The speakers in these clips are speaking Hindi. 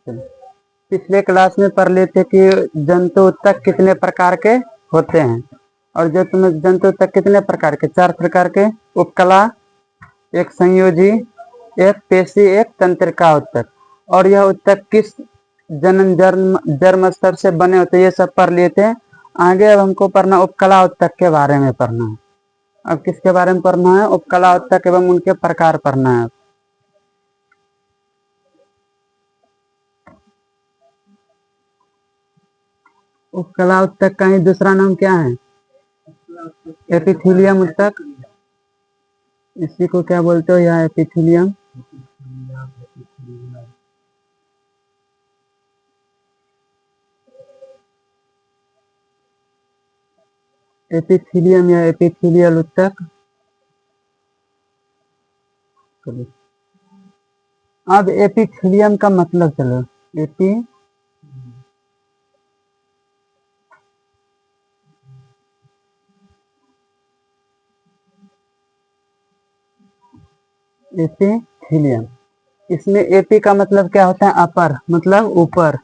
चलो, पिछले क्लास में पढ़ लेते कि जंतु उत्तक कितने प्रकार के होते हैं। और जो तुम्हें जंतु उत्तक कितने प्रकार के, 4 प्रकार के, उपकला, एक संयोजी, एक पेशी, एक तंत्रिका उत्तक। और यह उत्तक किस जनन जन्म स्तर से बने होते, ये सब पढ़ लिए थे। आगे अब हमको पढ़ना उपकला उत्तक के बारे में पढ़ना है। अब किसके बारे में पढ़ना है? उपकला उत्तक एवं उनके प्रकार पढ़ना है। उपकला उत्तक का ही दूसरा नाम क्या है? एपिथीलियम उत्तक। इसी को क्या बोलते हो? यह एपिथीलियम। एपिथीलियम या एपिथीलियल उत्तक। अब एपिथीलियम का मतलब चलो, एपिथीलियम। इसमें एपी का मतलब क्या होता है? अपर, मतलब ऊपर।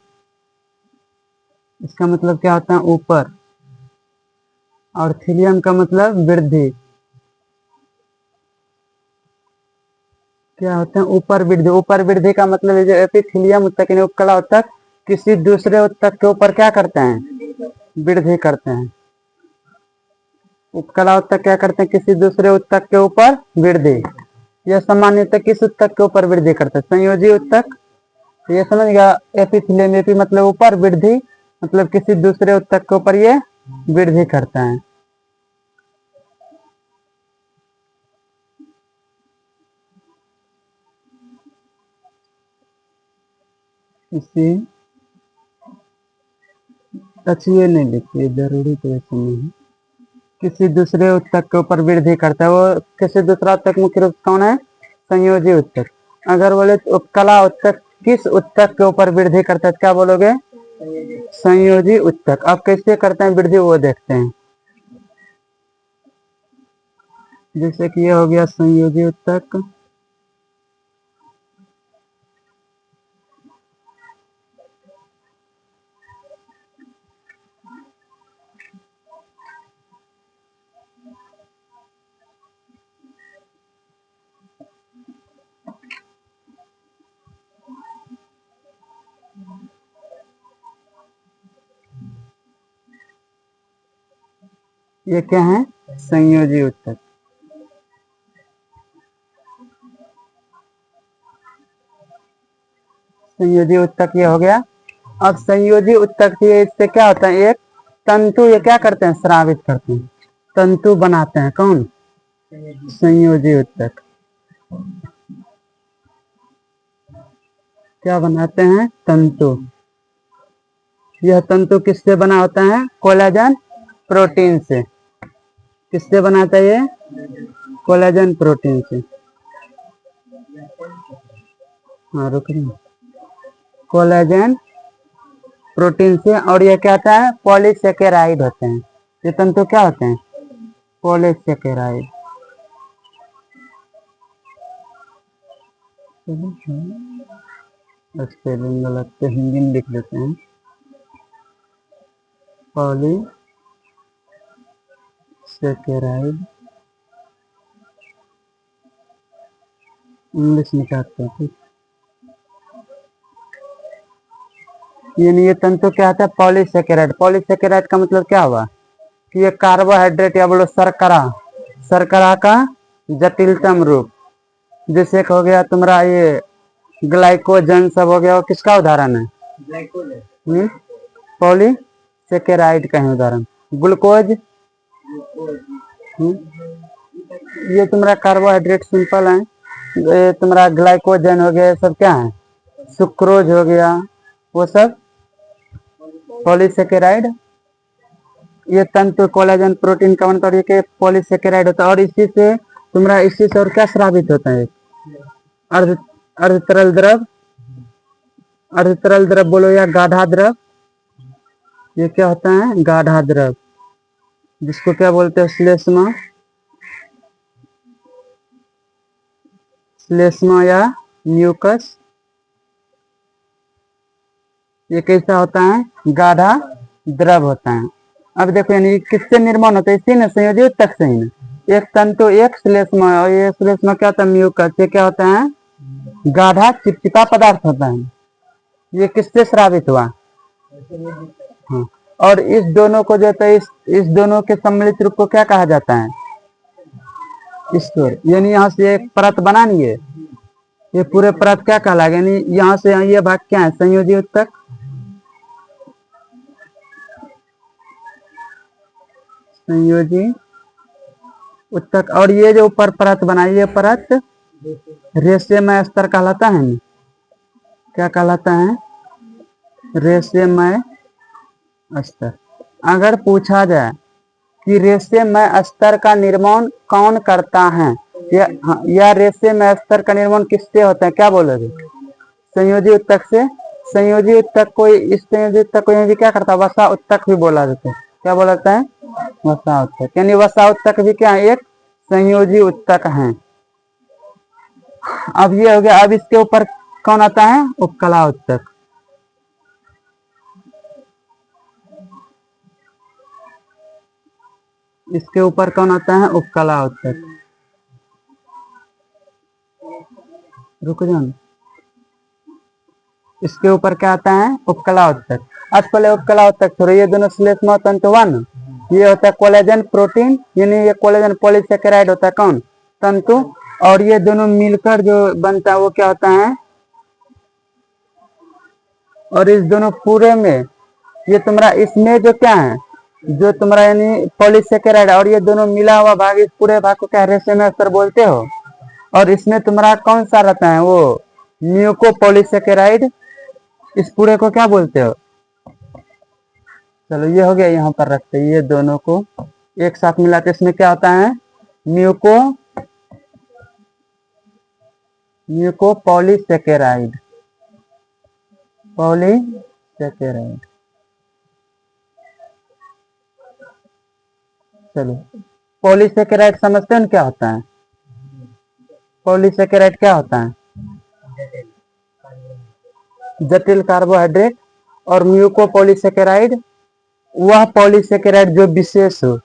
इसका मतलब क्या होता है? ऊपर। और थीलियम का मतलब वृद्धि। क्या होता है? ऊपर वृद्धि। ऊपर वृद्धि का मतलब है जो एपिथीलियम उत्तक उपकला उत्तक किसी दूसरे उत्तक के ऊपर क्या करते हैं? वृद्धि करते हैं। उपकला उत्तक क्या करते हैं? किसी दूसरे उत्तक के ऊपर वृद्धि। यह सामान्यतः किस उत्तक के ऊपर वृद्धि करते हैं? संयोजी उत्तक। ये समझ गया। एपिथीलियम, एपी मतलब ऊपर, वृद्धि मतलब किसी दूसरे उत्तक के ऊपर ये वृद्धि करता है। इसी अच्छा, ये नहीं लिखिए, जरूरी तो ऐसे नहीं है। किसी दूसरे उत्तक के ऊपर वृद्धि करता है। वो किसी दूसरा उत्तक मुख्य रूप कौन है? संयोजी उत्तक। अगर बोले तो उपकला उत्तक किस उत्तक के ऊपर वृद्धि करता है, क्या बोलोगे? संयोजी उत्तक। अब कैसे करते हैं वृद्धि वो देखते हैं। जैसे कि ये हो गया संयोजी उत्तक। ये क्या है? संयोजी उत्तक। संयोजी उत्तक ये हो गया। अब संयोजी उत्तक से इससे क्या होता है? एक तंतु ये क्या करते हैं? स्रावित करते हैं, तंतु बनाते हैं। कौन? संयोजी उत्तक। क्या बनाते हैं? तंतु। यह तंतु किससे बना होता है? कोलेजन प्रोटीन से। किससे बनाता है ये? कोलेजन प्रोटीन से। हाँ, रुक रही। कोलेजन प्रोटीन से। और ये क्या होता है? पॉलीसेकेराइड होते हैं। ये तंतु क्या होते हैं? पॉलीसेकेराइड। स्पेलिंग गलत तो हिंदी में लिख लेते हैं। पॉलीसेकेराइड इंग्लिश में कहते हैं। ये तंतु क्या होता है? पॉलीसेकेराइड। पॉलीसेकेराइड का मतलब क्या हुआ? कि ये कार्बोहाइड्रेट या बोलो शर्करा, शर्करा का जटिलतम रूप। जैसे हो गया तुम्हारा ये ग्लाइकोजन सब हो गया, वो किसका उदाहरण है? पॉलीसेकेराइड का ही उदाहरण। ग्लूकोज, ये तुम्हारा कार्बोहाइड्रेट सिंपल है। ये तुम्हारा ग्लाइकोजन हो गया, सब क्या है? सुक्रोज हो गया, वो सब पॉलीसेकेराइड। ये तंतु कोलेजन प्रोटीन का बनता है, ये पॉलीसेकेराइड होता है। और इसी से तुम्हारा, इसी से और क्या स्रावित होता है? अर्ध अर्धतरल द्रव। अर्धतरल द्रव बोलो या गाढ़ा द्रव। ये क्या होता है? गाढ़ा द्रव, जिसको क्या बोलते हैं? श्लेष्मा। श्लेष्मा या म्यूकस। ये कैसा होता है? गाढ़ा द्रव होता है। अब देखो यानी किससे निर्माण होता है? इसी ने संयोजी उत्तक से ही ना। एक तंतु एक श्लेष्मा, और ये श्लेष्मा क्या होता है? म्यूकस। ये क्या होता है? गाढ़ा चिपचिपा पदार्थ होता है। ये किससे स्रावित हुआ? हाँ। और इस दोनों को जो होता है, इस दोनों के सम्मिलित रूप को क्या कहा जाता है? स्टोर। यानी यहाँ से एक परत बना नहीं है, ये पूरे परत क्या कहलाएगा? यानी यहाँ से ये भाग क्या है? संयोजी उत्तक। संयोजी उत्तक। और ये जो ऊपर परत बनाई, ये परत रेशेमय स्तर कहलाता है ना? क्या कहलाता है? रेशेमय स्तर। अगर पूछा जाए कि रेशेमय स्तर का निर्माण कौन करता है, या रेशेमय स्तर का निर्माण किससे होता है, क्या बोलोगे? संयोजी उत्तक से। संयोजी उत्तक को, इस संयोजी उत्तक को भी क्या करता है? वसा उत्तक भी बोला जाता है। क्या बोला जाता है? वसा उत्तक। यानी वसा उत्तक भी क्या है? एक संयोजी उत्तक है। अब ये हो गया। अब इसके ऊपर कौन आता है? उपकला उत्तक। इसके ऊपर कौन आता है? उपकला उत्तक। रुक जाओ। इसके ऊपर क्या आता है? उपकला उत्तक। आज पहले उपकला उत्तक छोड़ो, ये दोनों श्लेष्मा तंतु वन, ये होता है कोलेजन प्रोटीन, यानी ये कोलेजन पॉलीसेकेराइड होता है। कौन? तंतु। और ये दोनों मिलकर जो बनता है वो क्या होता है? और इस दोनों पूरे में ये तुम्हारा, इसमें जो क्या है, जो तुम्हारा यानी पॉलीसेकेराइड, और ये दोनों मिला हुआ भाग, इस पूरे भाग को क्या रेशेमय स्तर बोलते हो। और इसमें तुम्हारा कौन सा रहता है? वो म्यूकोपॉलीसेकेराइड। इस पूरे को क्या बोलते हो? चलो ये हो गया। यहाँ पर रखते हैं ये दोनों को एक साथ मिलाते, इसमें क्या होता है? म्यूकोपॉलीसेकेराइड। पॉलीसेकेराइड। चलो, पॉलीसेकेराइड समझते हैं क्या होता है? पॉलीसेकेराइड क्या होता है? जटिल कार्बोहाइड्रेट। और म्यूकोपॉलीसेकेराइड वह पॉलीसेकेराइड जो विशेष हो,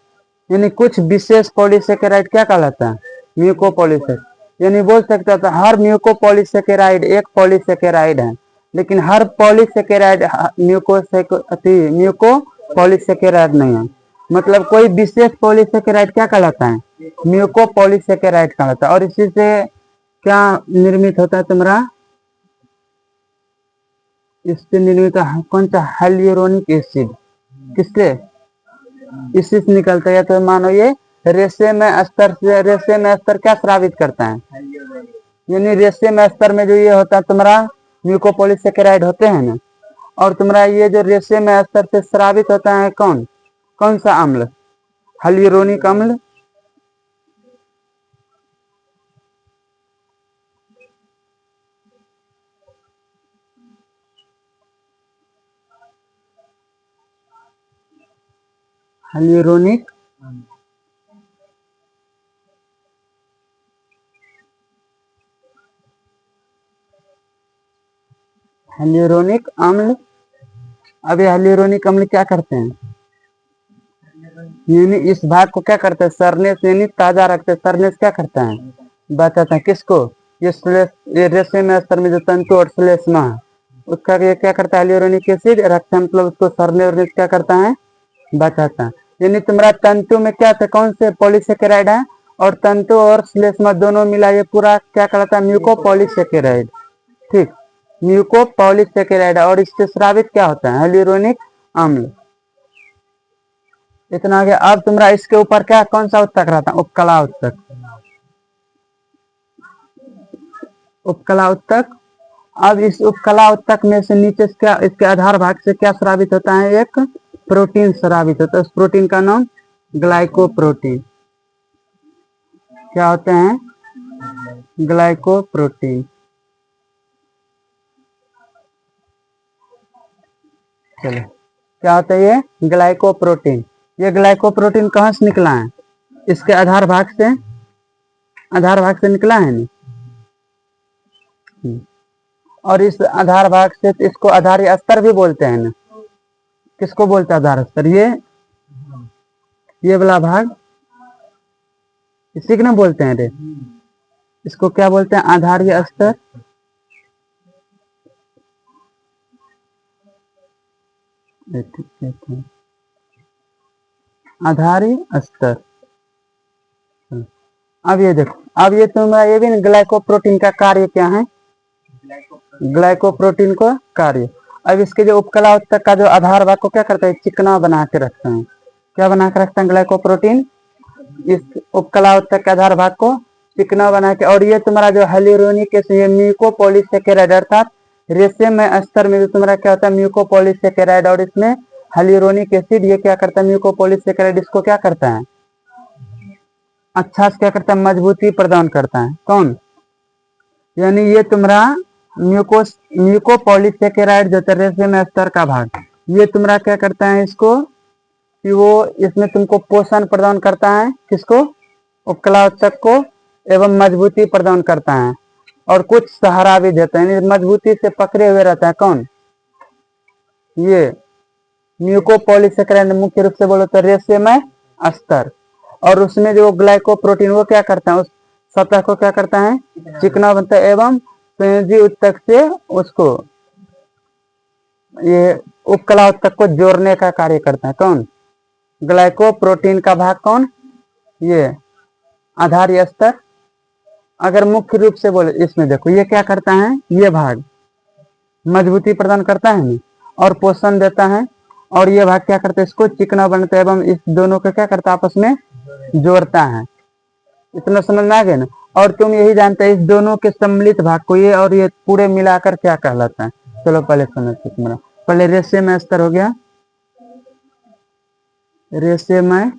यानी कुछ विशेष पॉलीसेकेराइड क्या कहलाता है? म्यूकोपॉलीसेकेराइड। यानी बोल सकता था हर म्यूकोपॉलीसेकेराइड एक पॉलीसेकेराइड है, लेकिन हर पॉलीसेकेराइड म्यूकोपॉलीसेकेराइड नहीं है। मतलब कोई विशेष पॉलीसेकेराइड क्या कहलाता है? म्यूकोपॉलीसेकेराइड कहलाता है। और इसी से क्या निर्मित होता है तुम्हारा? इससे निर्मित कौन सा? Hyaluronic acid. किससे? इसी से निकलता है। तो मानो ये रेशेमय स्तर से, रेशेमय स्तर क्या स्रावित करता है? यानी रेशेमय स्तर में जो ये होता है तुम्हारा म्यूकोपॉलीसेकेराइड होते हैं ना, और तुम्हारा ये जो रेशेमय स्तर से स्रावित होता है कौन कौन सा अम्ल? हाइल्यूरोनिक अम्ल। हाइल्यूरोनिक हाइल्यूरोनिक अम्ल। अब ये हाइल्यूरोनिक अम्ल क्या करते हैं? यानी इस भाग को क्या करते हैं? सरने से, यानी ताजा रखते हैं। सरने से क्या करता है? बचाता है। किसको? ये रेशेमय स्तर में जो तंतु और श्लेष्मा है उसका ये क्या करता है? हाइल्यूरोनिक एसिड रखता है, मतलब उसको सरने और क्या करता है? बचाता है। यानी तुम्हारा तंतु में क्या था? कौन से पॉलीसेकेराइड है? और तंतु और श्लेष्मा दोनों मिला ये पूरा क्या कहलाता है? म्यूकोपॉलीसेकेराइड। ठीक, म्यूकोपॉलीसेकेराइड। और इससे स्रावित क्या होता है? हाइल्यूरोनिक अम्ल। इतना आ गया। अब तुम्हारा इसके ऊपर क्या, कौन सा उत्तक रहता है? उपकला उत्तक। उपकला उत्तक। अब इस उपकला उत्तक में से नीचे से क्या, इसके आधार भाग से क्या स्रावित होता है? एक प्रोटीन स्रावित होता है। उस प्रोटीन का नाम ग्लाइकोप्रोटीन। क्या होते हैं? ग्लाइकोप्रोटीन। चलो, क्या होता है ये? ग्लाइकोप्रोटीन। ये ग्लाइकोप्रोटीन कहाँ से निकला है? इसके आधार भाग से, आधार भाग से निकला है नहीं? और इस आधार भाग से इसको आधारीय स्तर भी बोलते हैं ना। किसको बोलते हैं आधार स्तर? ये वाला भाग, इसी को ना बोलते हैं रे। इसको क्या बोलते हैं? आधारीय स्तर। आधारीय स्तर। अब ये देखो, अब ये तुम्हारा ये भी ना, ग्लाइकोप्रोटीन का कार्य क्या है? ग्लाइकोप्रोटीन को कार्य। अब इसके जो उपकला उत्तक का जो आधार भाग को क्या करता है? चिकना बना के रखते हैं। क्या बना के रखते हैं ग्लाइकोप्रोटीन? इस उपकला उत्तक के आधार भाग को चिकना बना के। और ये तुम्हारा जो हाइलुरोनिक एसिड, म्यूकोपॉलीसेकेराइड अर्थात रेशेमय स्तर में जो तुम्हारा क्या होता है? म्यूकोपॉलीसेकेराइड। और इसमें हाइलुरोनिक एसिड ये क्या करता है? म्यूकोपॉलीसेकेराइड इसको क्या करता है? अच्छा से क्या करता है? मजबूती प्रदान करता है। कौन? यानी ये तुम्हारा म्यूकोपॉलीसेकेराइड जो रेशेमय स्तर का भाग, ये तुम्हारा क्या करता है? इसको कि वो इसमें तुमको पोषण प्रदान करता है। किसको? उपकला उत्तक को। एवं मजबूती प्रदान करता है और कुछ सहारा भी देता है, मजबूती से पकड़े हुए रहता है। कौन? ये म्यूकोपॉलीसेकेराइड मुख्य रूप से बोलो तो रेशेमय स्तर। और उसमें जो ग्लाइकोप्रोटीन वो क्या करता है? उस सतह को क्या करता है? चिकना बनता है एवं संयोजी उत्तक से उसको ये उपकला उत्तक को जोड़ने का कार्य करता है। कौन? ग्लाइकोप्रोटीन का भाग। कौन? ये आधारीय स्तर। अगर मुख्य रूप से बोले इसमें देखो, ये क्या करता है? ये भाग मजबूती प्रदान करता है ना और पोषण देता है। और ये भाग क्या करता है? इसको चिकना बनता है एवं इस दोनों को क्या करता है? आपस में जोड़ता है। इतना समझ में आ गया ना। और तुम यही जानते हैं इस दोनों के सम्मिलित भाग को ये और ये पूरे मिलाकर क्या कहलाता है? चलो पहले समझते तुम्हारा। पहले रेशेमय स्तर हो गया, रेशेमय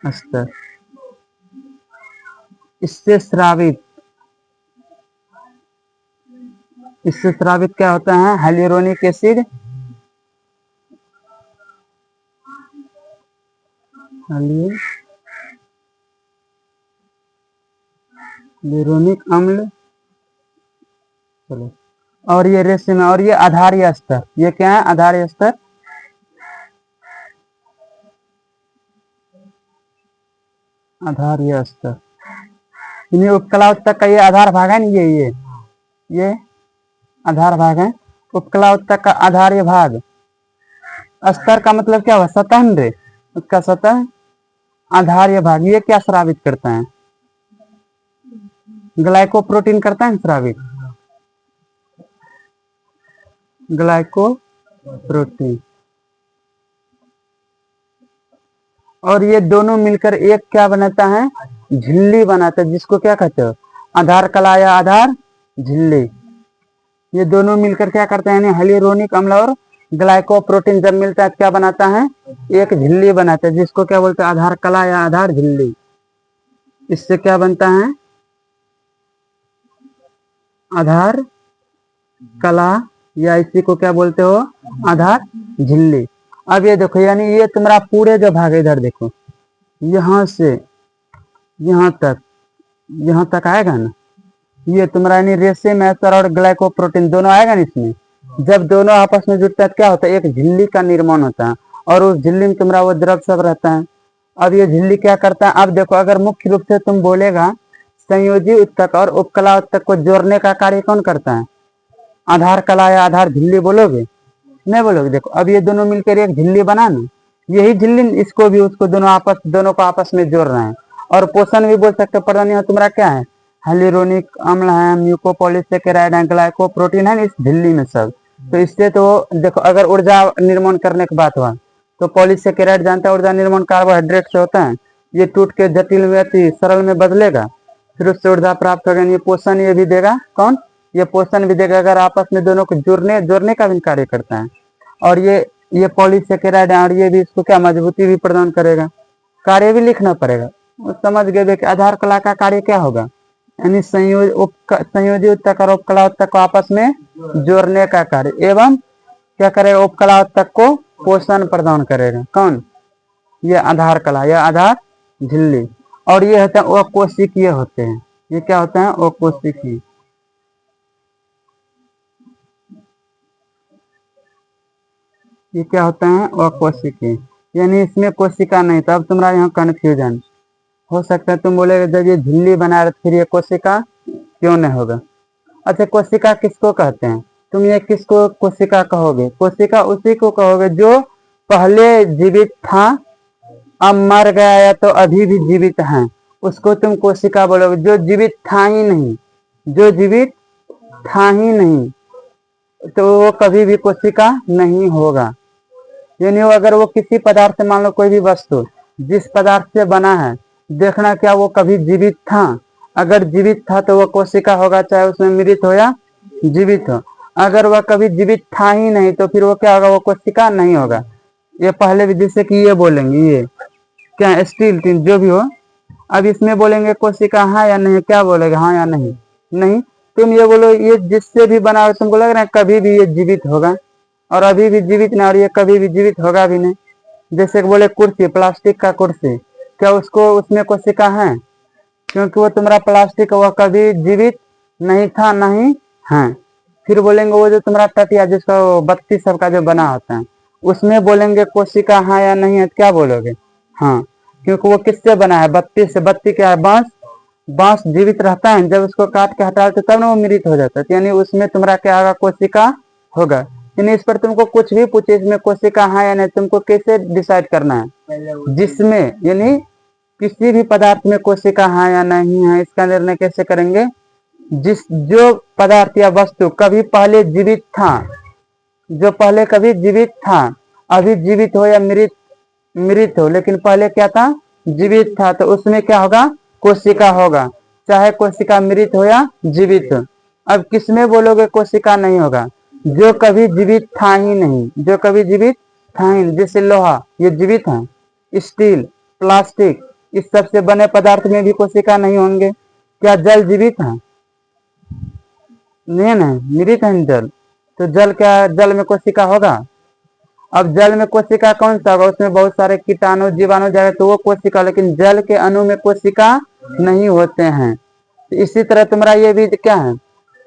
स्तर। इससे स्रावित, इससे स्रावित क्या होता है? हाइलुरोनिक एसिड, हाइलुरोनिक अम्ल। चलो, और ये रेशेमय और ये आधारीय स्तर। ये क्या है? आधारीय स्तर। आधारीय स्तर इन्हें उपकला उत्तक का ये आधार भाग है ना। ये आधार भाग है। उपकला उत्तक का आधारीय भाग। स्तर का मतलब क्या हुआ? सतह न रे, उसका सतह। आधारीय भाग ये क्या स्रावित करता है? ग्लाइकोप्रोटीन करता है स्रावित, ग्लाइकोप्रोटीन। और ये दोनों मिलकर एक क्या बनाता है? झिल्ली बनाता है, जिसको क्या कहते हो? आधार कला या आधार झिल्ली। ये दोनों मिलकर क्या करते हैं? हाइलुरोनिक अम्ल और ग्लाइकोप्रोटीन जब मिलता है क्या बनाता है? एक झिल्ली बनाता है, जिसको क्या बोलते हैं? आधार कला या आधार झिल्ली। इससे क्या बनता है? आधार कला या इसी को क्या बोलते हो? आधार झिल्ली। अब ये देखो, यानी ये तुम्हारा पूरे जो भाग है, इधर देखो, यहां से यहां तक आएगा ना। ये तुम्हारा यानी रेशेमय स्तर और ग्लाइकोप्रोटीन दोनों आएगा ना इसमें। जब दोनों आपस में जुड़ता है क्या होता है? एक झिल्ली का निर्माण होता है और उस झिल्ली में तुम्हारा वो द्रव सब रहता है। अब ये झिल्ली क्या करता है? अब देखो, अगर मुख्य रूप से तुम बोलेगा संयोजी उत्तक और उपकला उत्तक को जोड़ने का कार्य कौन करता है? आधार कला या आधार झिल्ली बोलोगे? नहीं बोलोगे। देखो, अब ये दोनों मिलकर एक झिल्ली बना ना, यही झिल्ली इसको भी उसको दोनों को आपस में जोड़ रहे हैं। और पोषण भी बोल सकते हो। प्रधान यहाँ तुम्हारा क्या है? हाइलुरोनिक अम्ल है, म्यूकोपॉलीसेकेराइड है, ग्लाइकोप्रोटीन है इस झिल्ली में सब। तो इससे तो देखो, अगर ऊर्जा निर्माण करने की बात हुआ तो पॉलीसेकेराइड जानता है ऊर्जा निर्माण कार्बोहाइड्रेट से होता है। ये टूट के जटिल में अति सरल में बदलेगा, फिर उससे ऊर्जा प्राप्त होगा। ये पोषण ये भी देगा। कौन? ये पोषण भी देगा। अगर आपस में दोनों को जोड़ने का भी कार्य करता है। और ये पॉलीसेकेराइड है और ये भी इसको क्या मजबूती भी प्रदान करेगा। कार्य भी लिखना पड़ेगा। समझ गए कि आधार कला का कार्य क्या होगा? यानी संयोजी उत्तक और उपकला उत्तक को आपस में जोड़ने का कार्य एवं क्या करेगा? उपकला उत्तक को पोषण प्रदान करेगा। कौन? ये आधार कला या आधार झिल्ली। और ये होते हैं अकोशिकीय होते हैं। ये क्या होता है? अकोशिकीय। ये क्या होते हैं? अकोशिकीय, यानी इसमें कोशिका नहीं। तो अब तुम्हारा यहाँ कन्फ्यूजन हो सकता है, तुम बोलेगे जब ये झिल्ली बना रहे फिर ये कोशिका क्यों नहीं होगा? अच्छा, कोशिका किसको कहते हैं? तुम ये किसको कोशिका कहोगे? कोशिका उसी को कहोगे जो पहले जीवित था, अब मर गया या तो अभी भी जीवित है, उसको तुम कोशिका बोलोगे। जो जीवित था ही नहीं, जो जीवित था ही नहीं, तो वो कभी भी कोशिका नहीं होगा। यानी वो अगर वो किसी पदार्थ से, मान लो कोई भी वस्तु जिस पदार्थ से बना है, देखना क्या वो कभी जीवित था? अगर जीवित था तो वो कोशिका होगा, चाहे उसमें मृत हो या जीवित हो। अगर वह कभी जीवित था ही नहीं तो फिर वो क्या होगा? वो कोशिका नहीं होगा। ये पहले भी जैसे कि ये बोलेंगे, ये क्या स्टील टीन जो भी हो, अब इसमें बोलेंगे कोशिका हाँ या नहीं, क्या बोलेगे? हाँ या नहीं? नहीं। तुम ये बोलो ये जिससे भी बना हो, तुमको लग रहा है कभी भी ये जीवित होगा, और अभी भी जीवित नहीं, और ये कभी भी जीवित होगा भी नहीं। जैसे कि बोले कुर्सी, प्लास्टिक का कुर्सी, क्या उसको उसमें कोशिका है? क्योंकि वो तुम्हारा प्लास्टिक, वह कभी जीवित नहीं था, नहीं है। फिर बोलेंगे वो जो तुम्हारा तटिया जिसका बत्ती सबका जो बना होता है, उसमें बोलेंगे कोशिका हाँ या नहीं है, तो क्या बोलोगे? हाँ, क्योंकि वो किससे बना है? बत्ती से। बत्ती क्या है? बांस। बांस जीवित रहता है, जब उसको काट के हटा देते तब ना वो मृत हो जाता है। यानी उसमें तुम्हारा क्या होगा? कोशिका होगा। यानी इस पर तुमको कुछ भी पूछे इसमें कोशिका हाँ या नहीं, तुमको कैसे डिसाइड करना है? जिसमें, यानी किसी भी पदार्थ में कोशिका हाँ या नहीं है, इसका निर्णय कैसे करेंगे? जो पदार्थ या वस्तु कभी पहले जीवित था, जो पहले कभी जीवित था, अभी जीवित हो या मृत मृत हो, लेकिन पहले क्या था? जीवित था, तो उसमें क्या होगा? कोशिका होगा, चाहे कोशिका मृत हो या जीवित हो। अब किसमें बोलोगे कोशिका नहीं होगा? जो कभी जीवित था ही नहीं, जो कभी जीवित था ही नहीं। जैसे लोहा, ये जीवित है। स्टील, प्लास्टिक, इस सब से बने पदार्थ में भी कोशिका नहीं होंगे। क्या जल जीवित है? नहीं, नहीं, मृत है जल। तो जल क्या, जल में कोशिका होगा? अब जल में कोशिका कौन सा होगा? उसमें बहुत सारे कीटाणु जीवाणु जाए तो वो कोशिका, लेकिन जल के अणु में कोशिका नहीं होते हैं। तो इसी तरह तुम्हारा ये भी क्या है?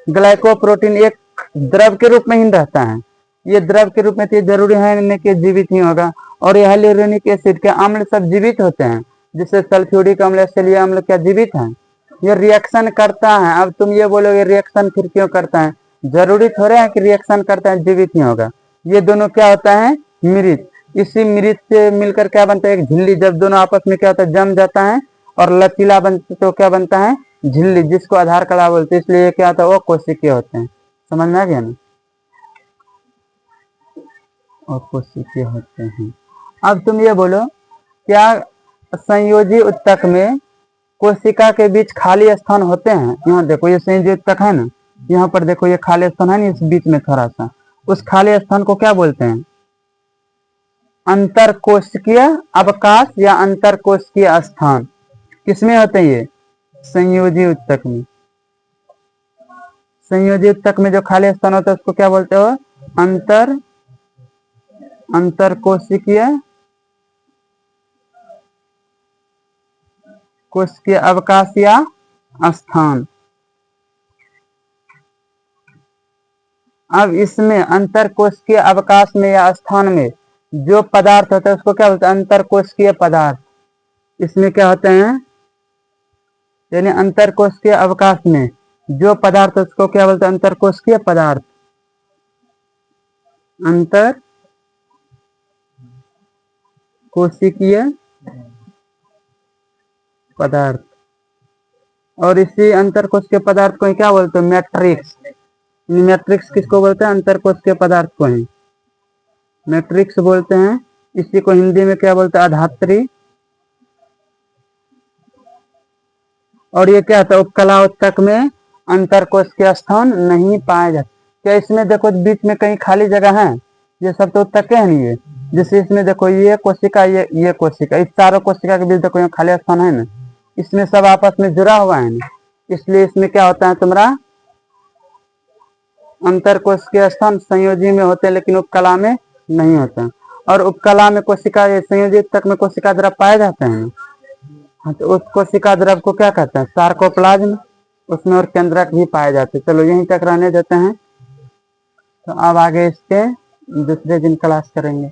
ग्लाइकोप्रोटीन एक द्रव के रूप में ही रहता है। ये द्रव के रूप में तो जरूरी है नहीं कि जीवित ही होगा। और यह हाइलोरेनिक एसिड के अम्ल सब जीवित होते हैं, जिससे सल्फ्यूरिक अम्ल, एसिलिक अम्ल क्या जीवित है? ये रिएक्शन करता है। अब तुम ये बोलोगे रिएक्शन फिर क्यों करता है? जरूरी थोड़े है कि रिएक्शन करता है जीवित ही होगा। ये दोनों क्या होता है? मृत। इसी मृत से मिलकर क्या बनता है? एक झिल्ली। जब दोनों आपस में क्या होता है? जम जाता है और लचीला बनता तो क्या बनता है? झिल्ली, जिसको आधार कला बोलते हैं। इसलिए क्या होता है? वो कोशिकीय होते हैं। समझ में आ गया ना? और कोशिकीय होते हैं। अब तुम ये बोलो, क्या संयोजी उत्तक में कोशिका के बीच खाली स्थान होते हैं? यहाँ देखो, ये संयोजी उत्तक है ना, यहाँ पर देखो ये खाली स्थान है ना, इस बीच में थोड़ा सा, उस खाली स्थान को क्या बोलते हैं? अंतरकोशिकीय अवकाश या अंतरकोशिकीय स्थान। किसमें होते हैं ये? संयोजी उत्तक में। संयोजी उत्तक में जो खाली स्थान होता है उसको क्या बोलते हो? अंतरकोशिकीय कोशिकीय अवकाश या स्थान। अब इसमें अंतरकोशिकीय अवकाश में या स्थान में जो पदार्थ होता है उसको क्या बोलते हैं? अंतरकोशिकीय पदार्थ। इसमें क्या होते हैं? यानी अंतरकोशिकीय अवकाश में जो पदार्थ उसको क्या बोलते हैं? अंतरकोशिकीय पदार्थ। अंतर कोशिकीय पदार्थ। और इसी अंतरकोशिकीय पदार्थ को क्या बोलते हैं? मैट्रिक्स। मैट्रिक्स किसको बोलते हैं? अंतरकोशिकीय पदार्थ को ही मैट्रिक्स बोलते हैं। इसी को हिंदी में क्या बोलते हैं? अधात्री। और ये क्या होता है? उपकला उत्तक में अंतरकोशिकीय स्थान नहीं पाए जाते। क्या इसमें देखो बीच में कहीं खाली जगह है? ये सब तो उत्तक है नहीं है। जैसे इसमें देखो ये कोशिका, ये कोशिका, इस चारों कोशिका के बीच देखो यहाँ खाली स्थान है ना, इसमें सब आपस में जुड़ा हुआ है ना, इसलिए इसमें क्या होता है तुम्हारा? अंतरकोशिकीय स्थान संयोजी में होते हैं, लेकिन उपकला में नहीं होता। और उपकला में कोशिका, संयोजी उत्तक में कोशिका द्रव पाए जाते हैं। हाँ, तो उस कोशिका द्रव को क्या कहते हैं? सार्कोप्लाज्म। उसमें और केंद्रक भी पाए जाते हैं। चलो यहीं तक रहने देते हैं। तो अब आगे इसके दूसरे दिन क्लास करेंगे।